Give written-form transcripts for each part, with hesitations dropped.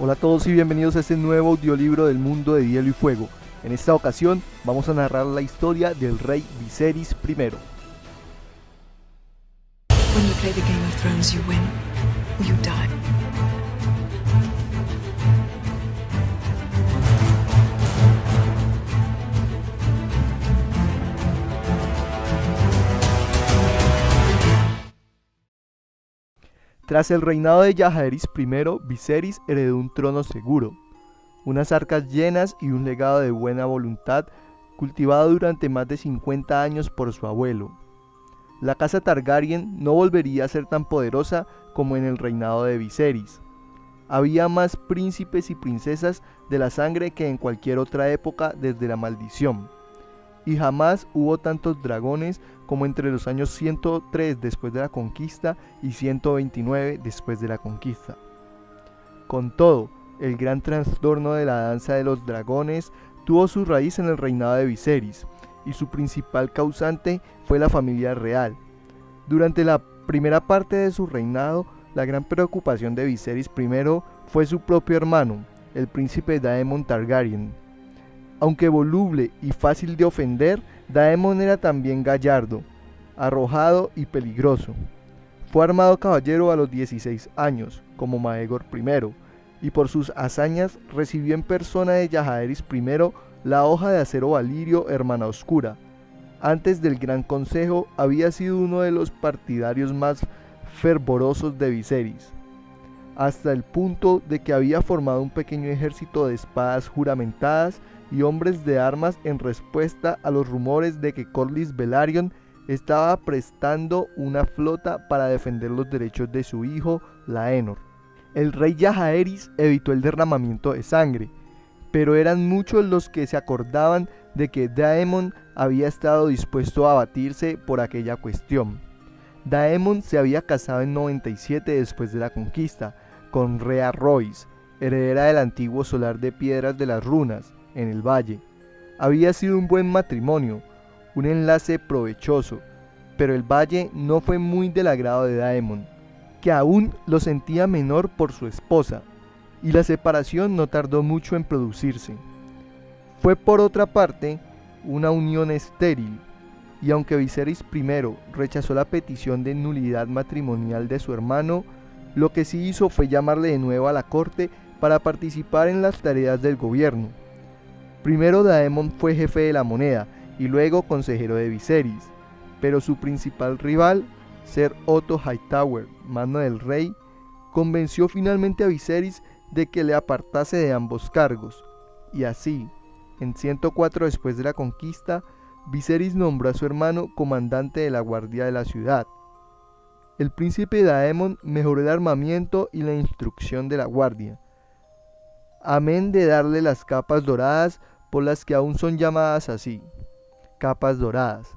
Hola a todos y bienvenidos a este nuevo audiolibro del mundo de Hielo y Fuego. En esta ocasión vamos a narrar la historia del rey Viserys I. When you play the Game of Thrones, you win or you die. Tras el reinado de Jaehaerys I, Viserys heredó un trono seguro, unas arcas llenas y un legado de buena voluntad cultivado durante más de 50 años por su abuelo. La casa Targaryen no volvería a ser tan poderosa como en el reinado de Viserys. Había más príncipes y princesas de la sangre que en cualquier otra época desde la maldición, y jamás hubo tantos dragones como entre los años 103 después de la conquista y 129 después de la conquista. Con todo, el gran trastorno de la danza de los dragones tuvo su raíz en el reinado de Viserys, y su principal causante fue la familia real. Durante la primera parte de su reinado, la gran preocupación de Viserys I fue su propio hermano, el príncipe Daemon Targaryen. Aunque voluble y fácil de ofender, Daemon era también gallardo, arrojado y peligroso. Fue armado caballero a los 16 años, como Maegor I, y por sus hazañas recibió en persona de Jaehaerys I la hoja de acero Valirio Hermana Oscura. Antes del Gran Consejo había sido uno de los partidarios más fervorosos de Viserys, hasta el punto de que había formado un pequeño ejército de espadas juramentadas y hombres de armas en respuesta a los rumores de que Corlys Velaryon estaba prestando una flota para defender los derechos de su hijo Laenor. El rey Jaehaerys evitó el derramamiento de sangre, pero eran muchos los que se acordaban de que Daemon había estado dispuesto a abatirse por aquella cuestión. Daemon se había casado en 97 después de la conquista, con Rhea Royce, heredera del antiguo solar de piedras de las runas, en el valle. Había sido un buen matrimonio, un enlace provechoso, pero el valle no fue muy del agrado de Daemon, que aún lo sentía menor por su esposa, y la separación no tardó mucho en producirse. Fue por otra parte una unión estéril, y aunque Viserys I rechazó la petición de nulidad matrimonial de su hermano, lo que sí hizo fue llamarle de nuevo a la corte para participar en las tareas del gobierno. Primero Daemon fue jefe de la moneda y luego consejero de Viserys, pero su principal rival, Ser Otto Hightower, mano del rey, convenció finalmente a Viserys de que le apartase de ambos cargos, y así, en 104 después de la conquista, Viserys nombró a su hermano comandante de la guardia de la ciudad. El príncipe Daemon mejoró el armamiento y la instrucción de la guardia, amén de darle las capas doradas por las que aún son llamadas así, capas doradas.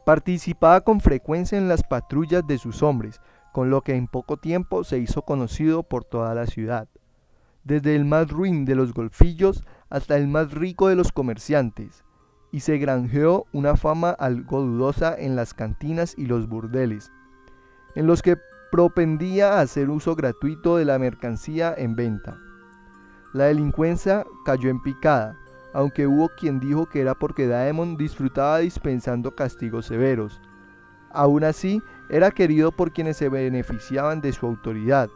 Participaba con frecuencia en las patrullas de sus hombres, con lo que en poco tiempo se hizo conocido por toda la ciudad, desde el más ruin de los golfillos hasta el más rico de los comerciantes, y se granjeó una fama algo dudosa en las cantinas y los burdeles, en los que propendía a hacer uso gratuito de la mercancía en venta. La delincuencia cayó en picada, aunque hubo quien dijo que era porque Daemon disfrutaba dispensando castigos severos. Aún así, era querido por quienes se beneficiaban de su autoridad,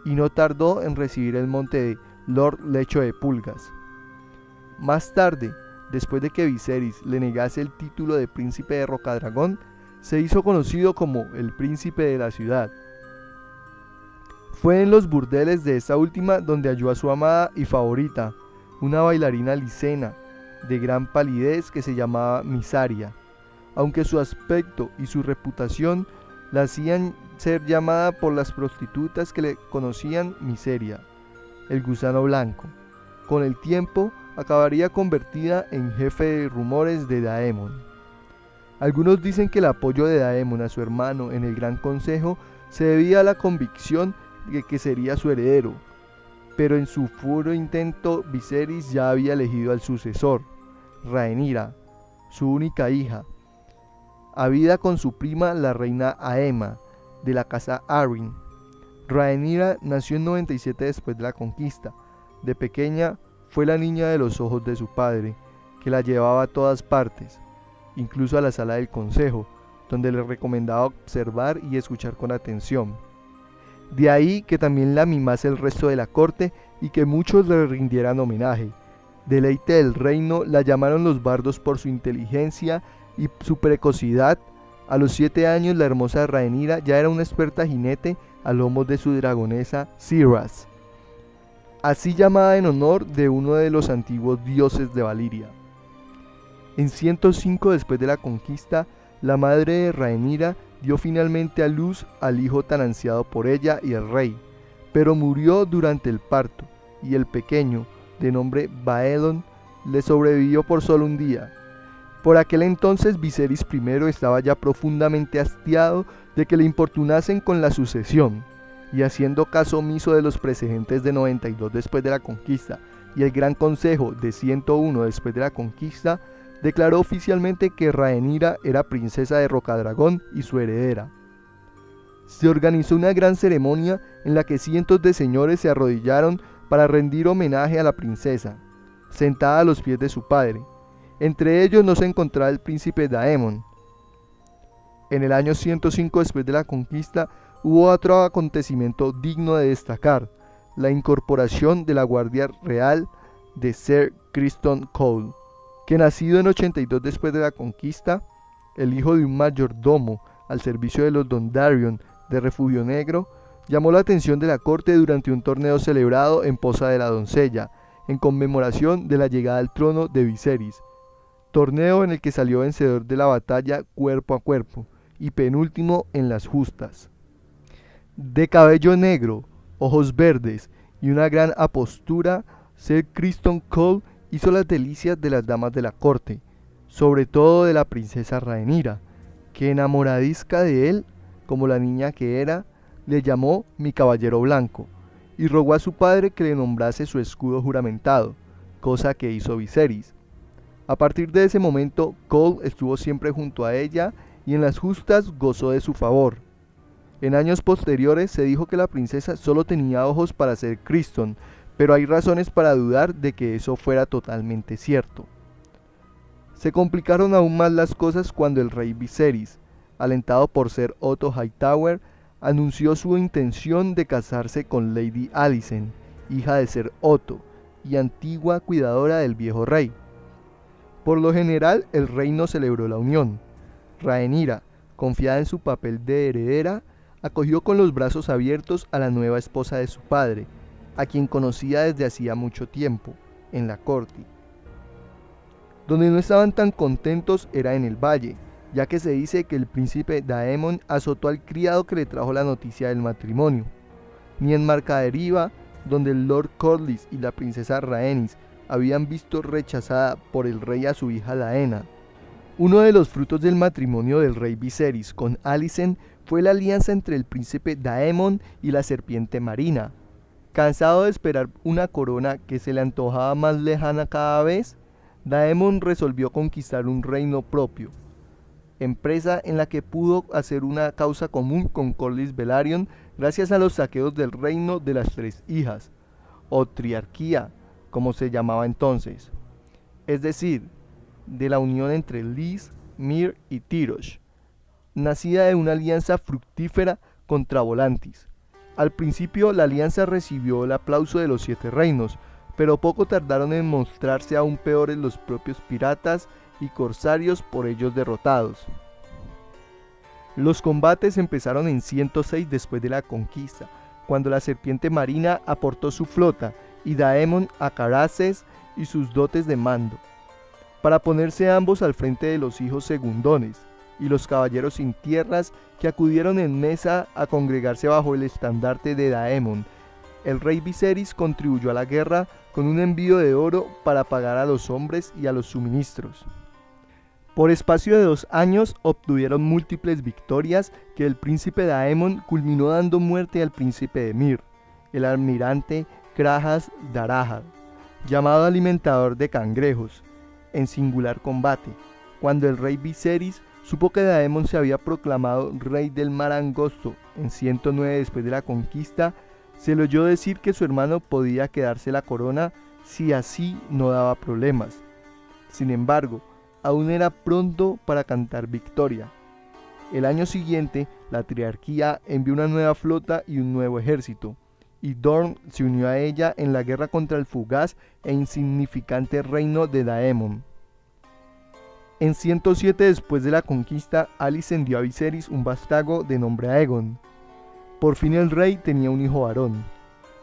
y no tardó en recibir el monte de Lord Lecho de Pulgas. Más tarde, después de que Viserys le negase el título de príncipe de Rocadragón, se hizo conocido como el príncipe de la ciudad. Fue en los burdeles de esta última donde halló a su amada y favorita, una bailarina lisena, de gran palidez que se llamaba Mysaria, aunque su aspecto y su reputación la hacían ser llamada por las prostitutas que le conocían Miseria, el gusano blanco. Con el tiempo acabaría convertida en jefe de rumores de Daemon. Algunos dicen que el apoyo de Daemon a su hermano en el Gran Consejo se debía a la convicción de que sería su heredero, pero en su furo intento Viserys ya había elegido al sucesor, Rhaenyra, su única hija, habida con su prima la reina Aemma, de la casa Arryn. Rhaenyra nació en 97 después de la conquista. De pequeña fue la niña de los ojos de su padre, que la llevaba a todas partes, incluso a la sala del consejo, donde le recomendaba observar y escuchar con atención. De ahí que también la mimase el resto de la corte y que muchos le rindieran homenaje. Deleite del reino la llamaron los bardos por su inteligencia y su precocidad. A los 7 años la hermosa Rhaenyra ya era una experta jinete a lomos de su dragonesa Syras, así llamada en honor de uno de los antiguos dioses de Valyria. En 105 después de la conquista, la madre de Rhaenyra dio finalmente a luz al hijo tan ansiado por ella y el rey, pero murió durante el parto, y el pequeño, de nombre Baedon, le sobrevivió por solo un día. Por aquel entonces Viserys I estaba ya profundamente hastiado de que le importunasen con la sucesión, y haciendo caso omiso de los precedentes de 92 después de la conquista y el Gran Consejo de 101 después de la conquista, declaró oficialmente que Rhaenyra era princesa de Rocadragón y su heredera. Se organizó una gran ceremonia en la que cientos de señores se arrodillaron para rendir homenaje a la princesa, sentada a los pies de su padre. Entre ellos no se encontraba el príncipe Daemon. En el año 105 después de la conquista hubo otro acontecimiento digno de destacar, la incorporación de la Guardia Real de Ser Criston Cole, que nacido en 82 después de la conquista, el hijo de un mayordomo al servicio de los Dondarrion de Refugio Negro, llamó la atención de la corte durante un torneo celebrado en Poza de la Doncella, en conmemoración de la llegada al trono de Viserys, torneo en el que salió vencedor de la batalla cuerpo a cuerpo y penúltimo en las justas. De cabello negro, ojos verdes y una gran apostura, Ser Criston Cole hizo las delicias de las damas de la corte, sobre todo de la princesa Rhaenyra, que enamoradizca de él, como la niña que era, le llamó mi caballero blanco, y rogó a su padre que le nombrase su escudo juramentado, cosa que hizo Viserys. A partir de ese momento, Cole estuvo siempre junto a ella y en las justas gozó de su favor. En años posteriores se dijo que la princesa solo tenía ojos para ser Criston, pero hay razones para dudar de que eso fuera totalmente cierto. Se complicaron aún más las cosas cuando el rey Viserys, alentado por Ser Otto Hightower, anunció su intención de casarse con Lady Alicent, hija de Ser Otto y antigua cuidadora del viejo rey. Por lo general, el rey no celebró la unión. Rhaenyra, confiada en su papel de heredera, acogió con los brazos abiertos a la nueva esposa de su padre, a quien conocía desde hacía mucho tiempo, en la corte. Donde no estaban tan contentos era en el valle, ya que se dice que el príncipe Daemon azotó al criado que le trajo la noticia del matrimonio. Ni en Marcaderiva, donde el Lord Corlys y la princesa Rhaenys habían visto rechazada por el rey a su hija Laena. Uno de los frutos del matrimonio del rey Viserys con Alicent fue la alianza entre el príncipe Daemon y la serpiente marina. Cansado de esperar una corona que se le antojaba más lejana cada vez, Daemon resolvió conquistar un reino propio, empresa en la que pudo hacer una causa común con Corlys Velaryon gracias a los saqueos del reino de las tres hijas, o triarquía, como se llamaba entonces, es decir, de la unión entre Lys, Myr y Tyrosh, nacida de una alianza fructífera contra Volantis. Al principio la alianza recibió el aplauso de los 7 reinos, pero poco tardaron en mostrarse aún peores los propios piratas y corsarios por ellos derrotados. Los combates empezaron en 106 después de la conquista, cuando la serpiente marina aportó su flota y Daemon a Caraces y sus dotes de mando, para ponerse ambos al frente de los hijos segundones y los caballeros sin tierras que acudieron en mesa a congregarse bajo el estandarte de Daemon. El rey Viserys contribuyó a la guerra con un envío de oro para pagar a los hombres y a los suministros. Por espacio de 2 años obtuvieron múltiples victorias que el príncipe Daemon culminó dando muerte al príncipe de Myr, el almirante Krahas Darahad, llamado alimentador de cangrejos, en singular combate, cuando el rey Viserys supo que Daemon se había proclamado rey del mar angosto en 109 después de la conquista, se le oyó decir que su hermano podía quedarse la corona si así no daba problemas. Sin embargo, aún era pronto para cantar victoria. El año siguiente, la triarquía envió una nueva flota y un nuevo ejército, y Dorne se unió a ella en la guerra contra el fugaz e insignificante reino de Daemon. En 107 después de la conquista, Alicent dio a Viserys un vástago de nombre Aegon. Por fin el rey tenía un hijo varón.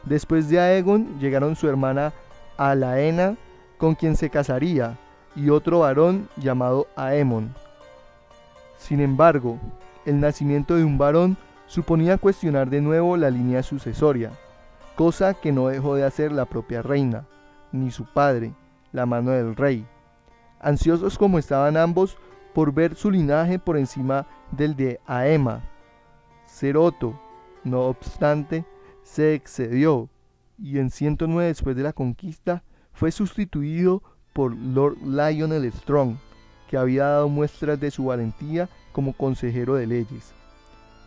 Después de Aegon llegaron su hermana Alaena, con quien se casaría, y otro varón llamado Aemon. Sin embargo, el nacimiento de un varón suponía cuestionar de nuevo la línea sucesoria, cosa que no dejó de hacer la propia reina, ni su padre, la mano del rey. Ansiosos como estaban ambos por ver su linaje por encima del de Aema, Ser Otto, no obstante, se excedió y en 109 después de la conquista fue sustituido por Lord Lionel Strong, que había dado muestras de su valentía como consejero de leyes.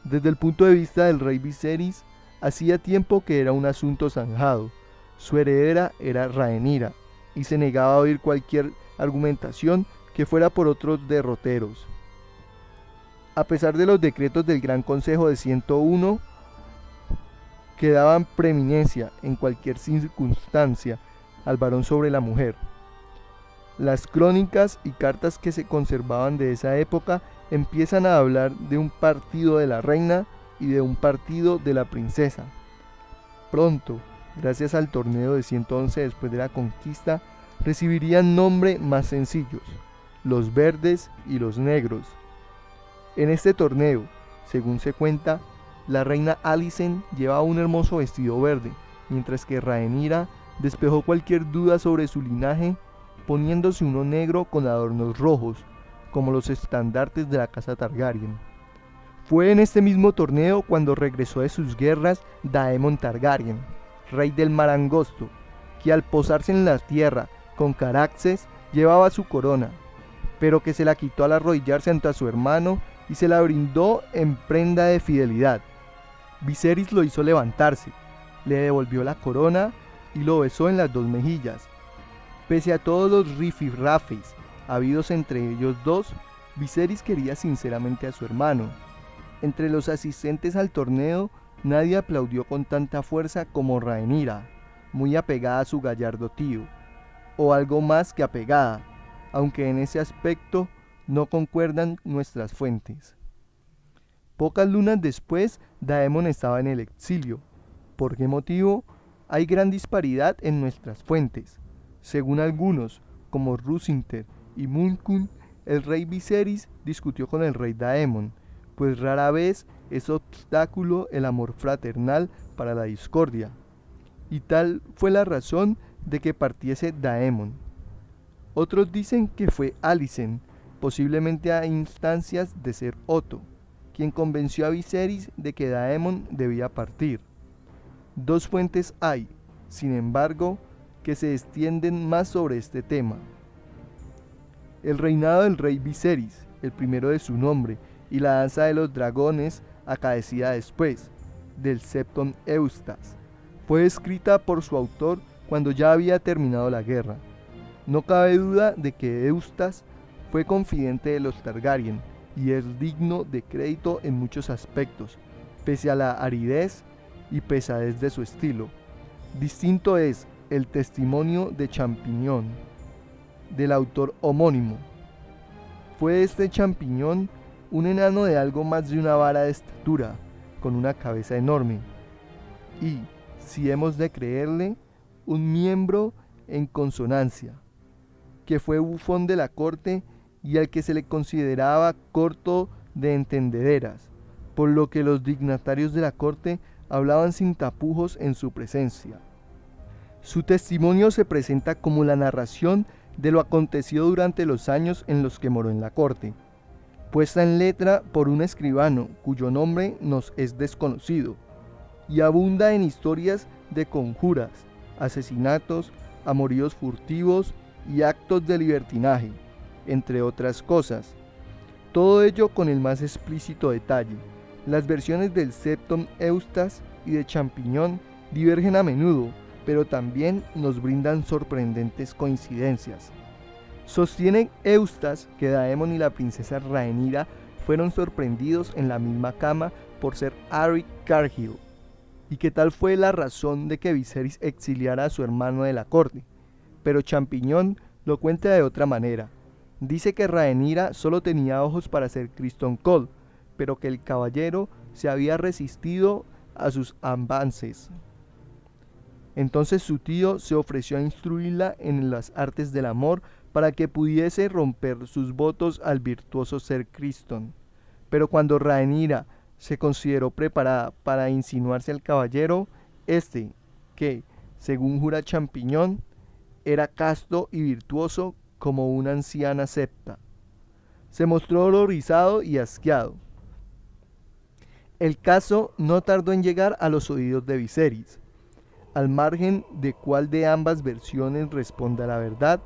Desde el punto de vista del rey Viserys, hacía tiempo que era un asunto zanjado. Su heredera era Rhaenyra, y se negaba a oír cualquier argumentación que fuera por otros derroteros. A pesar de los decretos del Gran Consejo de 101, que daban preeminencia en cualquier circunstancia al varón sobre la mujer, las crónicas y cartas que se conservaban de esa época empiezan a hablar de un partido de la reina y de un partido de la princesa. Pronto, gracias al torneo de 111 después de la conquista, recibirían nombre más sencillos, los verdes y los negros. En este torneo, según se cuenta, la reina Alicent llevaba un hermoso vestido verde, mientras que Rhaenyra despejó cualquier duda sobre su linaje poniéndose uno negro con adornos rojos, como los estandartes de la casa Targaryen. Fue en este mismo torneo cuando regresó de sus guerras Daemon Targaryen, rey del mar angosto, que al posarse en la tierra con Caraxes llevaba su corona, pero que se la quitó al arrodillarse ante su hermano y se la brindó en prenda de fidelidad. Viserys lo hizo levantarse, le devolvió la corona y lo besó en las dos mejillas. Pese a todos los rifirrafes habidos entre ellos dos, Viserys quería sinceramente a su hermano. Entre los asistentes al torneo, nadie aplaudió con tanta fuerza como Rhaenyra, muy apegada a su gallardo tío, o algo más que apegada, aunque en ese aspecto no concuerdan nuestras fuentes. Pocas lunas después, Daemon estaba en el exilio. ¿Por qué motivo? Hay gran disparidad en nuestras fuentes. Según algunos, como Rusinter y Munkun, el rey Viserys discutió con el rey Daemon, pues rara vez es obstáculo el amor fraternal para la discordia. Y tal fue la razón de que partiese Daemon. Otros dicen que fue Alicent, posiblemente a instancias de Ser Otto, quien convenció a Viserys de que Daemon debía partir. Dos fuentes hay, sin embargo, que se extienden más sobre este tema. El reinado del rey Viserys, el primero de su nombre, y la danza de los dragones, acaecida después, del Septon Eustas, fue escrita por su autor cuando ya había terminado la guerra. No cabe duda de que Eustas fue confidente de los Targaryen y es digno de crédito en muchos aspectos, pese a la aridez y pesadez de su estilo. Distinto es el testimonio de Champiñón, del autor homónimo. Fue este Champiñón un enano de algo más de una vara de estatura, con una cabeza enorme, y, si hemos de creerle, un miembro en consonancia, que fue bufón de la corte y al que se le consideraba corto de entendederas, por lo que los dignatarios de la corte hablaban sin tapujos en su presencia. Su testimonio se presenta como la narración de lo acontecido durante los años en los que moró en la corte, puesta en letra por un escribano cuyo nombre nos es desconocido, y abunda en historias de conjuras, asesinatos, amoríos furtivos y actos de libertinaje, entre otras cosas. Todo ello con el más explícito detalle. Las versiones del Septon Eustas y de Champiñón divergen a menudo, pero también nos brindan sorprendentes coincidencias. Sostiene Eustas que Daemon y la princesa Rhaenyra fueron sorprendidos en la misma cama por ser Aeric Cargill, y que tal fue la razón de que Viserys exiliara a su hermano de la corte, pero Champiñón lo cuenta de otra manera. Dice que Rhaenyra solo tenía ojos para ser Criston Cole, pero que el caballero se había resistido a sus avances. Entonces su tío se ofreció a instruirla en las artes del amor para que pudiese romper sus votos al virtuoso ser Criston. Pero cuando Rhaenyra se consideró preparada para insinuarse al caballero, este, que, según jura Champiñón, era casto y virtuoso como una anciana septa, se mostró horrorizado y asqueado. El caso no tardó en llegar a los oídos de Viserys. Al margen de cuál de ambas versiones responda la verdad,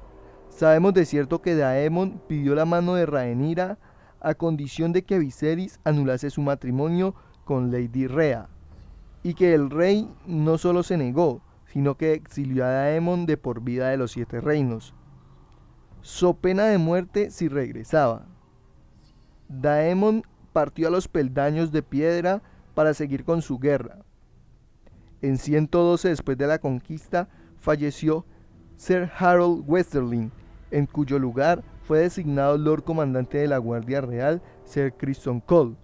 sabemos de cierto que Daemon pidió la mano de Rhaenyra a condición de que Viserys anulase su matrimonio con Lady Rhea, y que el rey no solo se negó, sino que exilió a Daemon de por vida de los 7 reinos, so pena de muerte si regresaba. Daemon partió a los peldaños de piedra para seguir con su guerra. En 112 después de la conquista falleció Sir Harold Westerling, en cuyo lugar fue designado Lord Comandante de la Guardia Real Sir Criston Cole,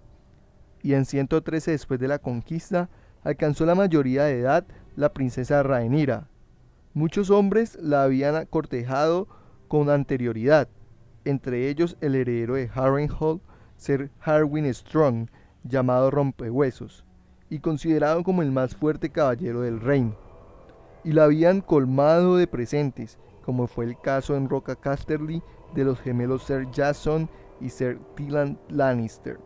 y en 113 después de la conquista alcanzó la mayoría de edad la princesa Rhaenyra. Muchos hombres la habían cortejado con anterioridad, entre ellos el heredero de Harrenhal, Sir Harwin Strong, llamado Rompehuesos, y considerado como el más fuerte caballero del reino, y la habían colmado de presentes, como fue el caso en Roca Casterly de los gemelos Sir Jason y Sir Tyrion Lannister,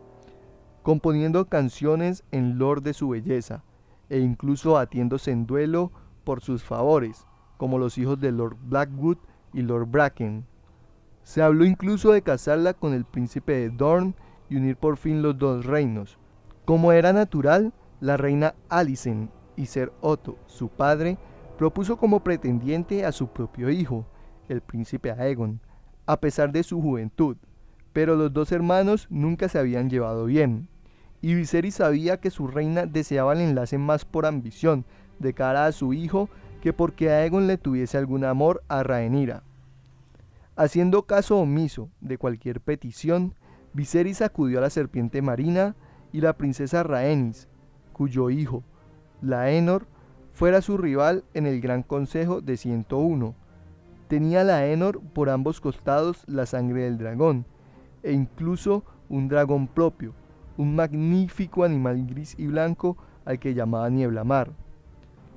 componiendo canciones en loor de su belleza, e incluso batiéndose en duelo por sus favores, como los hijos de Lord Blackwood y Lord Bracken. Se habló incluso de casarla con el príncipe de Dorne y unir por fin los 2 reinos. Como era natural, la reina Alicent y Ser Otto, su padre, propuso como pretendiente a su propio hijo, el príncipe Aegon, a pesar de su juventud, pero los 2 hermanos nunca se habían llevado bien, y Viserys sabía que su reina deseaba el enlace más por ambición de cara a su hijo que porque Aegon le tuviese algún amor a Rhaenyra. Haciendo caso omiso de cualquier petición, Viserys acudió a la serpiente marina y la princesa Rhaenys, cuyo hijo, Laenor, fuera su rival en el Gran Consejo de 101. Tenía Laenor por ambos costados la sangre del dragón, e incluso un dragón propio, un magnífico animal gris y blanco al que llamaba Nieblamar.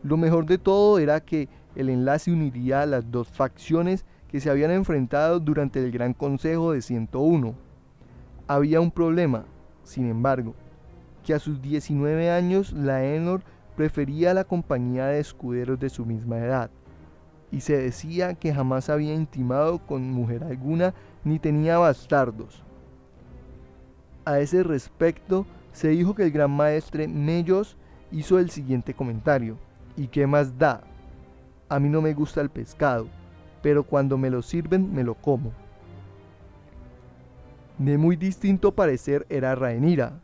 Lo mejor de todo era que el enlace uniría a las 2 facciones que se habían enfrentado durante el Gran Consejo de 101. Había un problema, sin embargo, que a sus 19 años Laenor prefería la compañía de escuderos de su misma edad, y se decía que jamás había intimado con mujer alguna ni tenía bastardos. A ese respecto, se dijo que el gran maestre Mellos hizo el siguiente comentario: ¿y qué más da? A mí no me gusta el pescado, pero cuando me lo sirven me lo como. De muy distinto parecer era Rhaenyra.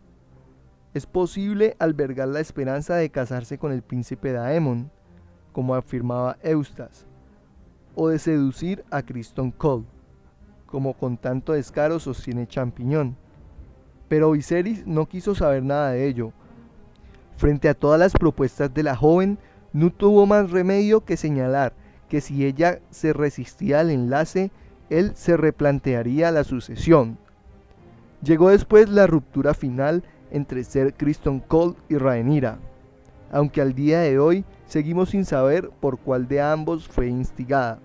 Es posible albergar la esperanza de casarse con el príncipe Daemon, como afirmaba Eustas, o de seducir a Criston Cole, como con tanto descaro sostiene Champiñón. Pero Viserys no quiso saber nada de ello. Frente a todas las propuestas de la joven, no tuvo más remedio que señalar que si ella se resistía al enlace, él se replantearía la sucesión. Llegó después la ruptura final entre Ser Criston Cole y Rhaenyra, aunque al día de hoy seguimos sin saber por cuál de ambos fue instigada.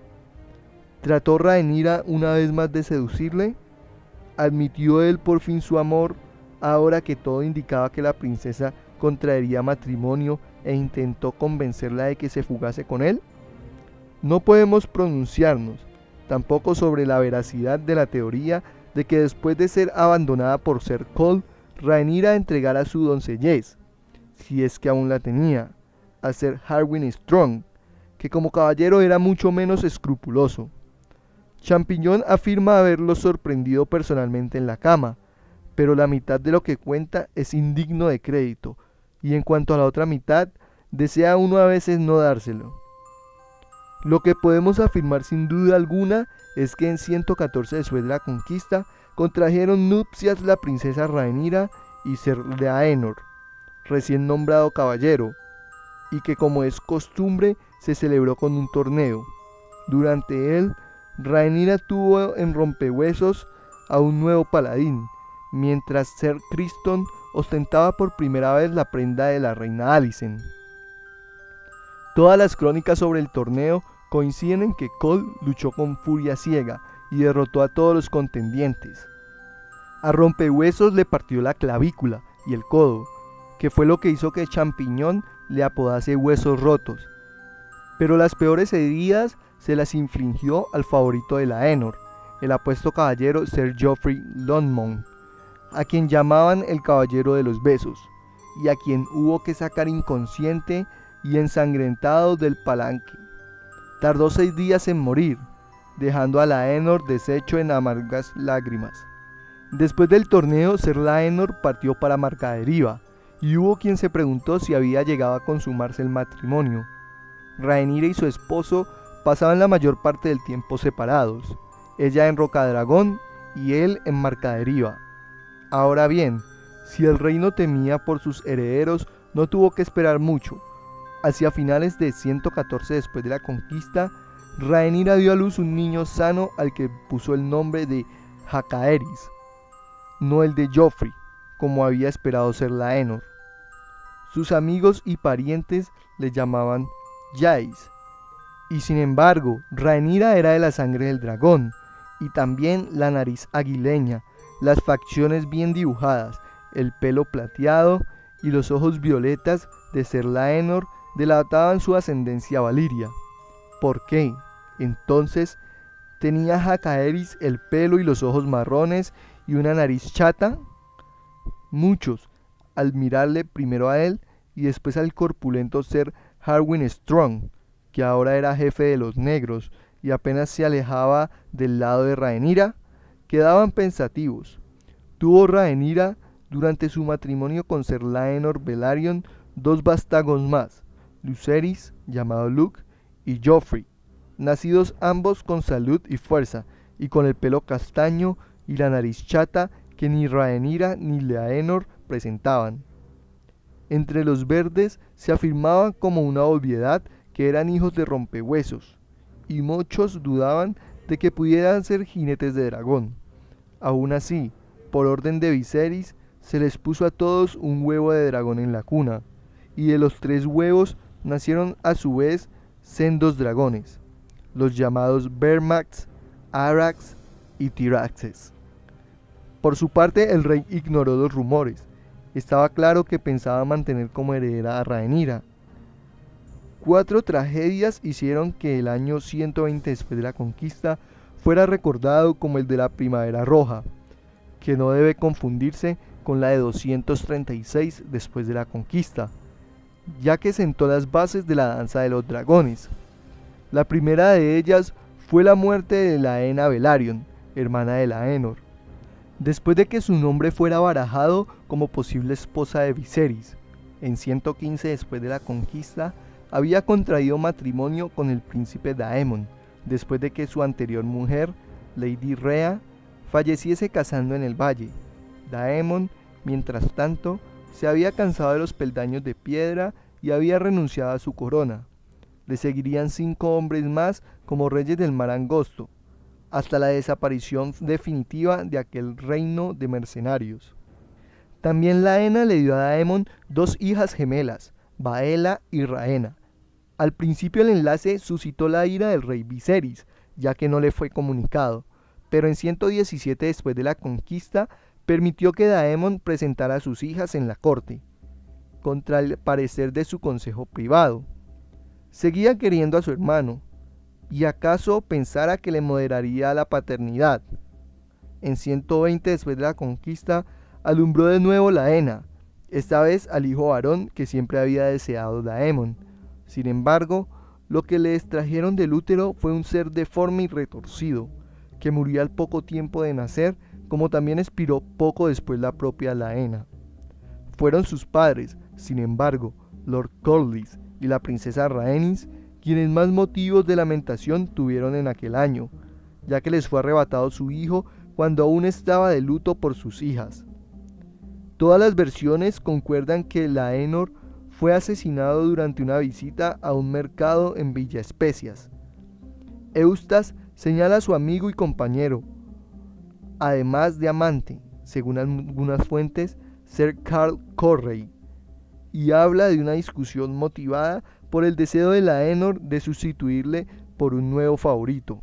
¿Trató Rhaenyra una vez más de seducirle? ¿Admitió él por fin su amor, ahora que todo indicaba que la princesa contraería matrimonio, e intentó convencerla de que se fugase con él? No podemos pronunciarnos tampoco sobre la veracidad de la teoría de que después de ser abandonada por Ser Cole, Rhaenyra entregara su doncellez, si es que aún la tenía, a Ser Harwin Strong, que como caballero era mucho menos escrupuloso. Champiñón afirma haberlo sorprendido personalmente en la cama, pero la mitad de lo que cuenta es indigno de crédito, y en cuanto a la otra mitad, desea uno a veces no dárselo. Lo que podemos afirmar sin duda alguna es que en 114 después de la conquista contrajeron nupcias la princesa Rhaenyra y Ser Laenor, recién nombrado caballero, y que como es costumbre se celebró con un torneo. Durante él, Rhaenyra tuvo en rompehuesos a un nuevo paladín, mientras Ser Criston ostentaba por primera vez la prenda de la reina Alicent. Todas las crónicas sobre el torneo coinciden en que Cole luchó con furia ciega y derrotó a todos los contendientes. A Rompehuesos le partió la clavícula y el codo, que fue lo que hizo que Champiñón le apodase Huesos Rotos. Pero las peores heridas se las infligió al favorito de Laenor, el apuesto caballero Ser Joffrey Longmont, a quien llamaban el Caballero de los Besos, y a quien hubo que sacar inconsciente y ensangrentado del palanque. Tardó 6 días en morir, dejando a Laenor deshecho en amargas lágrimas. Después del torneo, Ser Laenor partió para Marcaderiva, y hubo quien se preguntó si había llegado a consumarse el matrimonio. Rhaenyra y su esposo pasaban la mayor parte del tiempo separados, ella en Rocadragón y él en Marcaderiva. Ahora bien, si el reino temía por sus herederos, no tuvo que esperar mucho. Hacia finales de 114 después de la conquista, Rhaenyra dio a luz un niño sano al que puso el nombre de Jacaerys, no el de Joffrey, como había esperado Ser Laenor. Sus amigos y parientes le llamaban Jace, y sin embargo, Rhaenyra era de la sangre del dragón, y también la nariz aguileña, las facciones bien dibujadas, el pelo plateado y los ojos violetas de Ser Laenor delataban su ascendencia valiria. ¿Por qué? Entonces, ¿tenía Jacaerys el pelo y los ojos marrones y una nariz chata? Muchos, al mirarle primero a él y después al corpulento Ser Harwin Strong, que ahora era jefe de los negros y apenas se alejaba del lado de Rhaenyra, quedaban pensativos. Tuvo Rhaenyra durante su matrimonio con Ser Laenor Velaryon 2 vástagos más, Lucerys, llamado Luke, y Joffrey, nacidos ambos con salud y fuerza, y con el pelo castaño y la nariz chata que ni Rhaenyra ni Laenor presentaban. Entre los verdes se afirmaba como una obviedad que eran hijos de Rompehuesos, y muchos dudaban de que pudieran ser jinetes de dragón. Aún así, por orden de Viserys, se les puso a todos un huevo de dragón en la cuna, y de los 3 huevos nacieron a su vez sendos dragones, los llamados Vermax, Arax y Tyraxes. Por su parte, el rey ignoró los rumores. Estaba claro que pensaba mantener como heredera a Rhaenyra. 4 tragedias hicieron que el año 120 después de la conquista fuera recordado como el de la Primavera Roja, que no debe confundirse con la de 236 después de la conquista, ya que sentó las bases de la danza de los dragones. La primera de ellas fue la muerte de Laena Velaryon, hermana de Laenor, después de que su nombre fuera barajado como posible esposa de Viserys. En 115 después de la conquista, había contraído matrimonio con el príncipe Daemon, después de que su anterior mujer, Lady Rhea, falleciese cazando en el valle. Daemon, mientras tanto, se había cansado de los peldaños de piedra y había renunciado a su corona. Le seguirían 5 hombres más como reyes del mar angosto, hasta la desaparición definitiva de aquel reino de mercenarios. También Laena le dio a Daemon 2 hijas gemelas, Baela y Rhaena. Al principio el enlace suscitó la ira del rey Viserys, ya que no le fue comunicado, pero en 117 después de la conquista permitió que Daemon presentara a sus hijas en la corte, contra el parecer de su consejo privado. Seguía queriendo a su hermano, y acaso pensara que le moderaría la paternidad. En 120 después de la conquista, alumbró de nuevo Laena, esta vez al hijo varón que siempre había deseado Daemon. Sin embargo, lo que le extrajeron del útero fue un ser deforme y retorcido, que murió al poco tiempo de nacer, como también expiró poco después la propia Laena. Fueron sus padres, sin embargo, Lord Corlys y la princesa Rhaenys, quienes más motivos de lamentación tuvieron en aquel año, ya que les fue arrebatado su hijo cuando aún estaba de luto por sus hijas. Todas las versiones concuerdan que Laenor fue asesinado durante una visita a un mercado en Villa Especias. Eustas señala a su amigo y compañero, además de amante, según algunas fuentes, Ser Carl Correy, y habla de una discusión motivada por el deseo de Laenor de sustituirle por un nuevo favorito.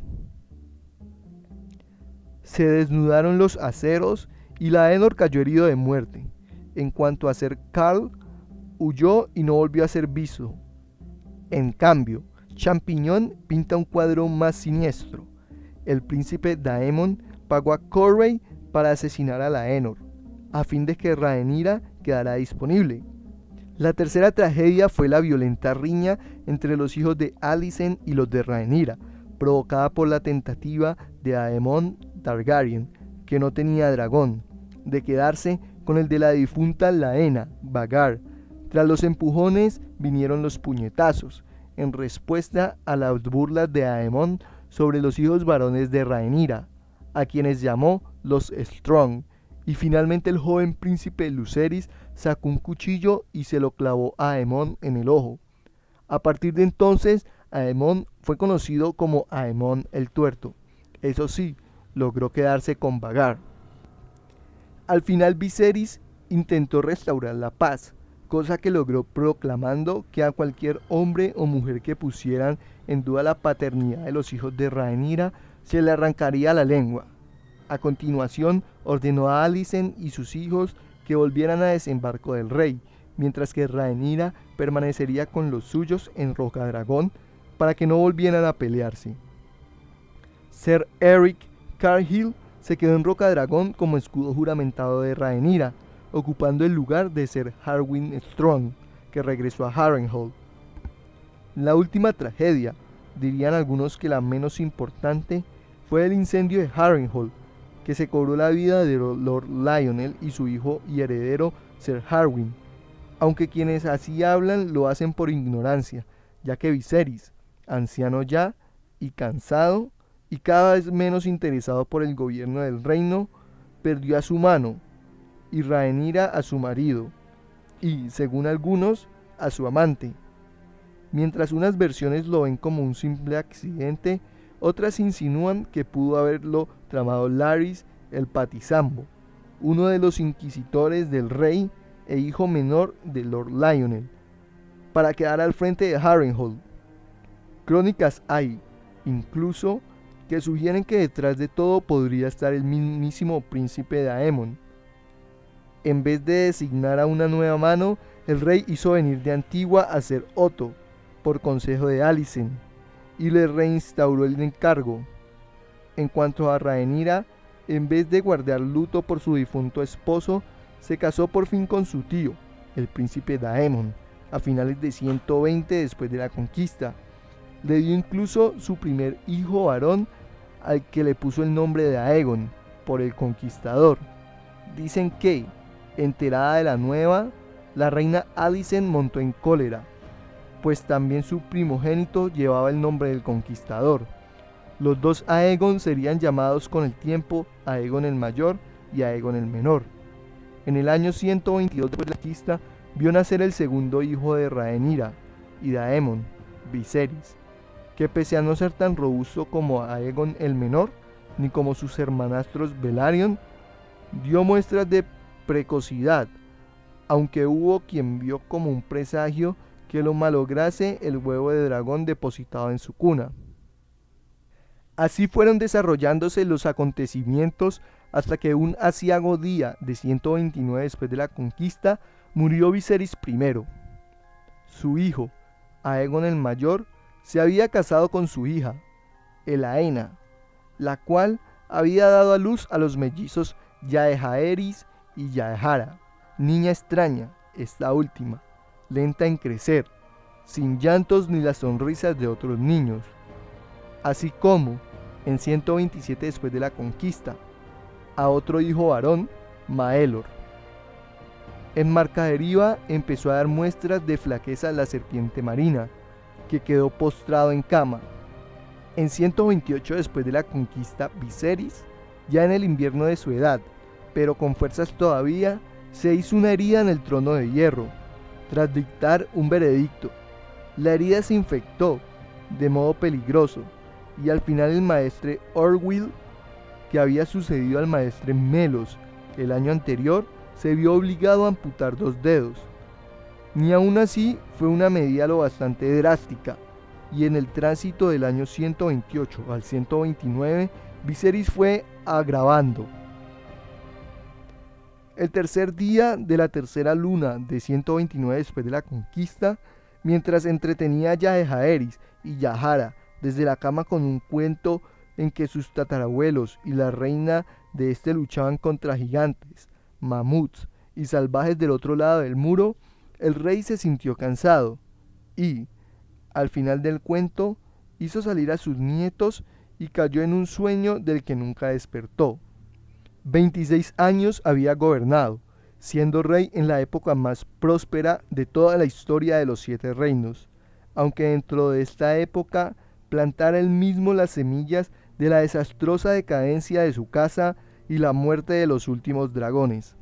Se desnudaron los aceros y Laenor cayó herido de muerte. En cuanto a Ser Carl, huyó y no volvió a ser visto. En cambio, Champiñón pinta un cuadro más siniestro. El príncipe Daemon pagó a Correy para asesinar a Laenor, a fin de que Rhaenyra quedara disponible. La tercera tragedia fue la violenta riña entre los hijos de Alicent y los de Rhaenyra, provocada por la tentativa de Aemon Targaryen, que no tenía dragón, de quedarse con el de la difunta Laena, Vhagar. Tras los empujones vinieron los puñetazos, en respuesta a las burlas de Aemon sobre los hijos varones de Rhaenyra, a quienes llamó los Strong, y finalmente el joven príncipe Lucerys sacó un cuchillo y se lo clavó a Aemon en el ojo. A partir de entonces, Aemon fue conocido como Aemon el Tuerto. Eso sí, logró quedarse con Vhagar. Al final Viserys intentó restaurar la paz, cosa que logró proclamando que a cualquier hombre o mujer que pusieran en duda la paternidad de los hijos de Rhaenyra se le arrancaría la lengua. A continuación ordenó a Alicent y sus hijos que volvieran a desembarco del rey, mientras que Rhaenyra permanecería con los suyos en Rocadragón para que no volvieran a pelearse. Ser Eric Cargill se quedó en Rocadragón como escudo juramentado de Rhaenyra, ocupando el lugar de Ser Harwin Strong, que regresó a Harrenhal. La última tragedia, dirían algunos que la menos importante, fue el incendio de Harrenhal, que se cobró la vida de Lord Lionel y su hijo y heredero Ser Harwin, aunque quienes así hablan lo hacen por ignorancia, ya que Viserys, anciano ya y cansado, y cada vez menos interesado por el gobierno del reino, perdió a su mano, y Rhaenyra a su marido, y, según algunos, a su amante. Mientras unas versiones lo ven como un simple accidente, otras insinúan que pudo haberlo tramado Larys el Patizambo, uno de los inquisitores del rey e hijo menor de Lord Lionel, para quedar al frente de Harrenhal. Crónicas hay, incluso, que sugieren que detrás de todo podría estar el mismísimo príncipe Daemon. En vez de designar a una nueva mano, el rey hizo venir de Antigua a Ser Otto, por consejo de Alicent, y le reinstauró el encargo. En cuanto a Rhaenyra, en vez de guardar luto por su difunto esposo, se casó por fin con su tío, el príncipe Daemon, a finales de 120 después de la conquista. Le dio incluso su primer hijo varón, al que le puso el nombre de Aegon, por el conquistador. Dicen que, enterada de la nueva, la reina Alicent montó en cólera, pues también su primogénito llevaba el nombre del conquistador. Los dos Aegon serían llamados con el tiempo Aegon el Mayor y Aegon el Menor. En el año 122 después de la conquista, vio nacer el segundo hijo de Rhaenyra y Daemon, Viserys, que pese a no ser tan robusto como Aegon el Menor, ni como sus hermanastros Velaryon, dio muestras de precocidad, aunque hubo quien vio como un presagio que lo malograse el huevo de dragón depositado en su cuna. Así fueron desarrollándose los acontecimientos hasta que un aciago día de 129 después de la conquista murió Viserys I. Su hijo, Aegon el Mayor, se había casado con su hija, Elaena, la cual había dado a luz a los mellizos Yaehaeris y Yaehara, niña extraña, esta última, lenta en crecer, sin llantos ni las sonrisas de otros niños. Así como, en 127 después de la conquista, a otro hijo varón, Maelor. En Marcaderiva empezó a dar muestras de flaqueza la serpiente marina, que quedó postrado en cama. En 128 después de la conquista, Viserys, ya en el invierno de su edad, pero con fuerzas todavía, se hizo una herida en el trono de hierro, tras dictar un veredicto. La herida se infectó, de modo peligroso, y al final el maestre Orwyl, que había sucedido al maestre Melos el año anterior, se vio obligado a amputar 2 dedos. Ni aún así fue una medida lo bastante drástica, y en el tránsito del año 128 al 129, Viserys fue agravando. El tercer día de la tercera luna de 129 después de la conquista, mientras entretenía a Yaehaeris y Yahara desde la cama con un cuento en que sus tatarabuelos y la reina de este luchaban contra gigantes, mamuts y salvajes del otro lado del muro, el rey se sintió cansado y, al final del cuento, hizo salir a sus nietos y cayó en un sueño del que nunca despertó. 26 años había gobernado, siendo rey en la época más próspera de toda la historia de los 7 reinos, aunque dentro de esta época plantara él mismo las semillas de la desastrosa decadencia de su casa y la muerte de los últimos dragones.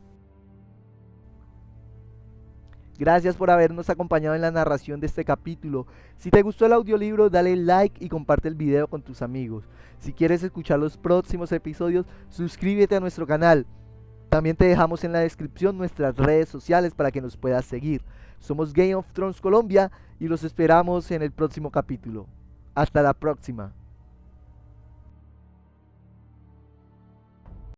Gracias por habernos acompañado en la narración de este capítulo. Si te gustó el audiolibro, dale like y comparte el video con tus amigos. Si quieres escuchar los próximos episodios, suscríbete a nuestro canal. También te dejamos en la descripción nuestras redes sociales para que nos puedas seguir. Somos Game of Thrones Colombia y los esperamos en el próximo capítulo. Hasta la próxima.